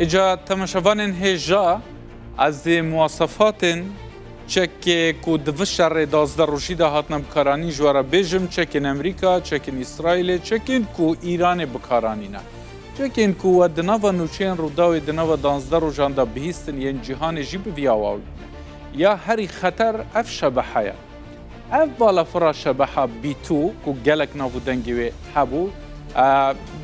اجا تماشاوان هجا از مواصفات چک کو دوشر 12 روشیدا هاتن بکارانی جوارا بیجم چکن امریکا، چکن اسرائیل، چکن کو ایران بکارانینا. چکن کو دنوا نوچین روداوی دنوا 12 روزاندا بهستن ین جهان جیب ویاو یا هری خطر اف شبحه اف بالا فرا شبحه بیتو کو گلک ناو دنگی حبو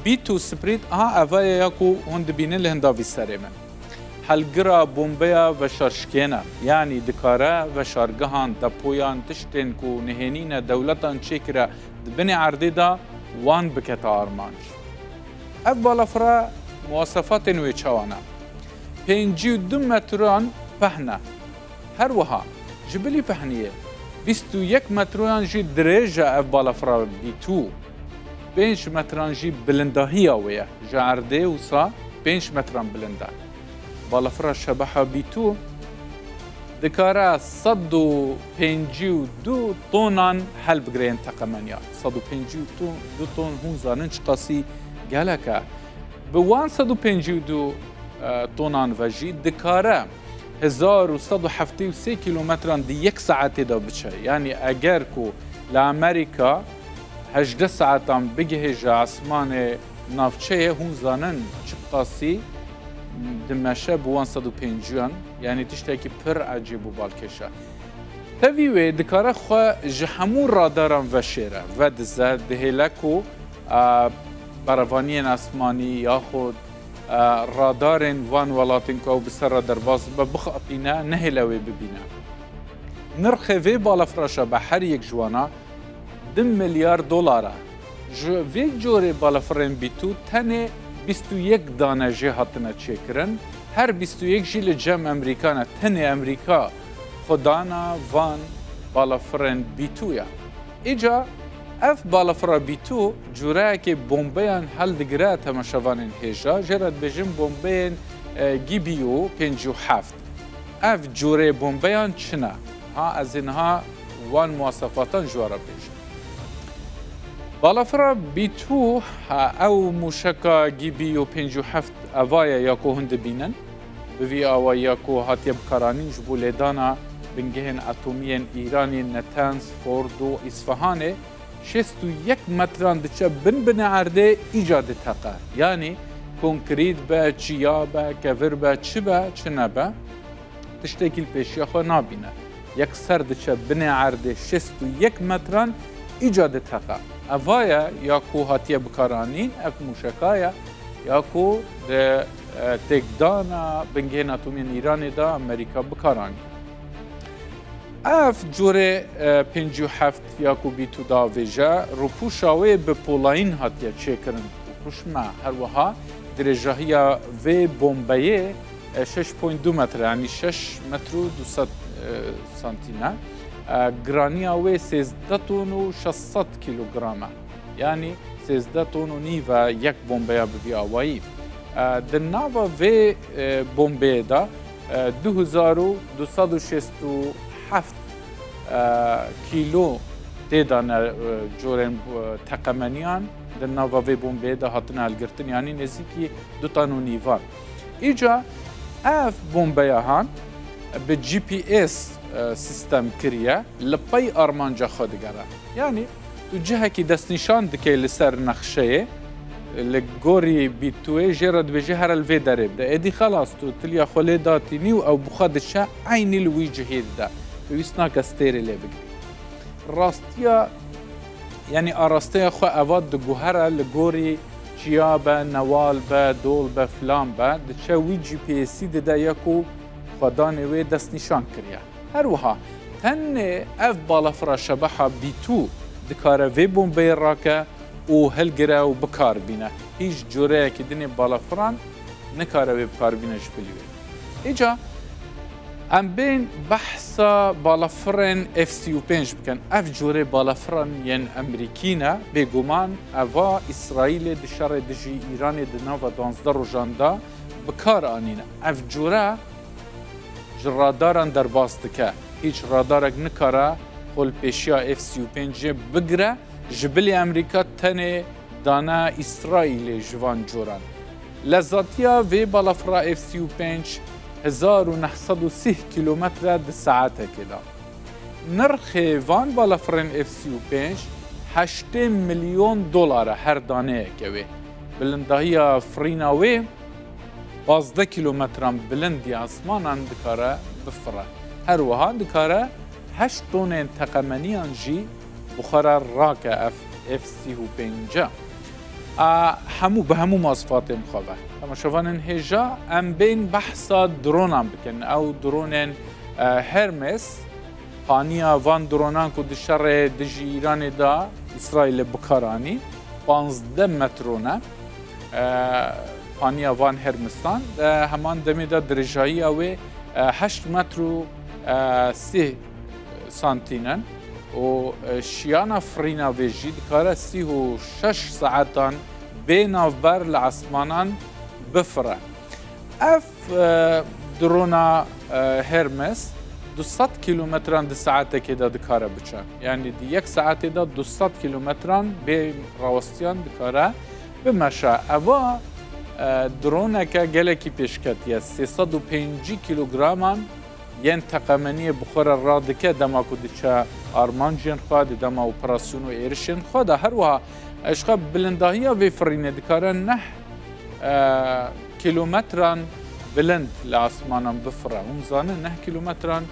بیتو سپریت اوای یاکو هند بینه لهنداوی سرمن هلگرا بومبیا و شارشکینا یعنی دکاره و شارگهان دپویان تشتین کو نهینین دولتان چکره دبن عرضی دا وان بکتا آرمانج اف بالا فرا مواصفات نوی چوانا 52 متران پهنه هر وها جبلی پهنیه 21 متران جی درجه اف بالا فرا بیتو 5 متران جی بلندهی آویه جارده وصا 5 متران بلنده بالافرا شبحه بیتو دکاره 152 طونان هل بگرین تقمانیا 152 طون هون زاننش قاسی گلکه به 152 طونان وجی دکاره 1173 کیلومتران دی یک ساعتی دا بچه یعنی اگر کو لامریکا 18 ساعتان بگهجه اسمان نافچه هون زانن چه قاسی دمشه بوان 150 یعنی تشتاکی پر عجیب و بالکشه تاویوه دکاره خواه جهمو راداران و شیره و دزه دهیلکو براوانی اسمانی یا خود رادارن وان ولاتین که بسر درباز بخاطینه نهیلوی ببینه نرخ وی بالافراشه به هر یک جوانا 2 میلیارد دلاره وی جوری بالافرین بیتو تنه 21 دانه جه هاتنه چکرن هر 21 جیل جم امریکانه تنه امریکا خدانا وان بالافرین بیتویا ایجا اف بالافرا بیتو جوره که بومبیان هل دگره تماشاوان هجا جرد بجم بومبیان گیبیو 57 اف جوره بومبیان چنه ها از اینها وان مواصفاتان جواره بجم بالافرا بیتو او موشکا گیبیو 57 اوای یاکو هند بینن بوی اوای یاکو هاتی بکارانی جبو لیدانا بنگهن اتومین ایرانی نتنز فوردو اصفهانه 61 متران دچه بن عرده ایجاد تقه یعنی کنکریت به چیا به کور به چی به چه نبه تشتکیل پیشی خو نابینه یک سر دچه بن عرده 61 متران ایجاد تقه اوایه یا کو هاتیه بکارانین اف موشکایه یا کو ده تکدانا بنگهن اتومین ایرانی دا امریکا بکارانی اف جوره 57 یا کو بیتو دا ویجه روپوشاوی به پولاین هاتیه چکرن روپوشما هر وها درجهی و بومبیه 6.2 متر یعنی 6 متر و 200 سانتینه گرانی اوی 13 تون و 600 کیلوگرامه یعنی 13 تون و نی و یک بومبه بوی آوایی در ناو و بومبه دا 2267 کیلو تیدان جورن تقمانیان در ناو و بومبه دا هاتن هلگرتن یعنی نزدیکی 2 تن و نیوان ایجا اف بومبه هان به جی پی اس سیستم کریه لپای آرمانجا خود گره یعنی تو جهه که دست نشان دکی لسر نقشه لگوری بیتوه جرد به جهر الوی داره بده ایدی خلاص تو تلیا خوله داتی نیو او بخادشه عینی لوی جهید ده تویسنا کستیری لی بگری راستیا یعنی آراسته خو اواد دو گوهره لگوری چیا به نوال به دول به فلان به دچه وی جی پی اسی ده یکو خدانه وی دست نشان کریه هر وها تن اف بالافرا شبحه بیتو دکاره وی بومبه راکه و هلگره و بکار بینه هیچ جوره که دنی بالافران نکاره وی بکار بینه جبلیوه ایجا ام بین بحثا بالافران F-35 بکن اف جوره بالافران ین امریکینه بگومان اوا اسرائیل دشار دجی ایران دناو 12 روزاندا بکار آنینه اف جوره راداران در باستکه هیچ رادارک نکاره خل پیشیا F-35 بگره جبلی امریکا تنه دانا اسرائیل جوان جوران لزاتیا وی بالافرا F-35 1930 کیلومتر در ساعت کلا. نرخ وان بالافرین F-35 $8 میلیون هر دانه کوی. بلندهی فریناوی 12 کیلومترم بلندی آسمانان دکاره بفره. هر وها دکاره 8 تن تقمنیان جی بخار راک F-35. همو به همو مواصفات مخابه. اما شوفان هجا ام بین بحثا درونان بکن او درون هرمس پانیا وان درونان که دشار دجی ایران دا اسرائیل بکارانی 15 مترونه پانیا وان هرمستان همان دمی دا درجایی اوی 8 متر و 3 سانتینن و شیانا فرینا ویجی دکاره 36 ساعتان بین آفبر لعصمانان بفره. اف درونا هرمس 200 کیلومتران در ساعت که دکاره بچن. یعنی دی یک ساعت دا 200 کیلومتران به راوستیان دکاره بمشه. اوا درونه که گلکی پیشکتیه 305 کیلوگرامان ین تقمنی بخور را دکه دما کدیچه آرمان جن خواد دما اپراسیون و ایرشن خواد هر وها اشقا بلندهی وی فرینه دکاره 9 کیلومتران بلند لعصمانان بفره. اون زانه 9 کیلومتران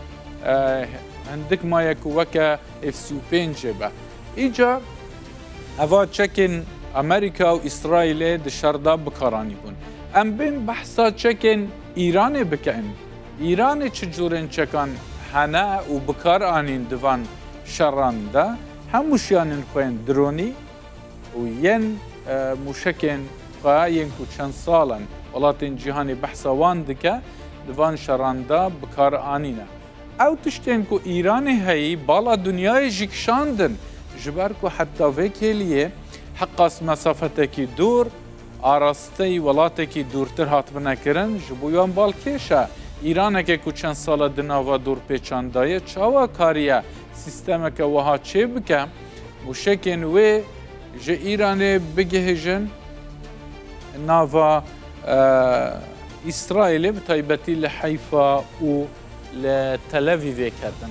هندک ما یک وکه F-35 با. ایجا اوا چکن امریکا و اسرائیل دشاردا بکارانی بون. ام بین بحثا چکن ایران بکن. ایران چجورن چکان هنه و بکار آنین دوان شرانده هموشیانین خوین درونی و ین موشکن خواه ین که چند سالن ولاتین جهانی بحثا وان دکه دوان شرانده بکار آنینه. او تشتین که ایران هایی بالا دنیای جکشاندن جبر که حتی وکیلیه حقاس مسافته که دور آراسته ولاته که دورتر هات بنکرن جبویان بالکیشه ایران که چند سال دناوا دور پیچاندایه چاوا کاریه سیستم که وها چه بکم موشکن و جه ایران بگهجن ناوا اسرائیل بطایبتی لحیفا و لتل أویو کردن.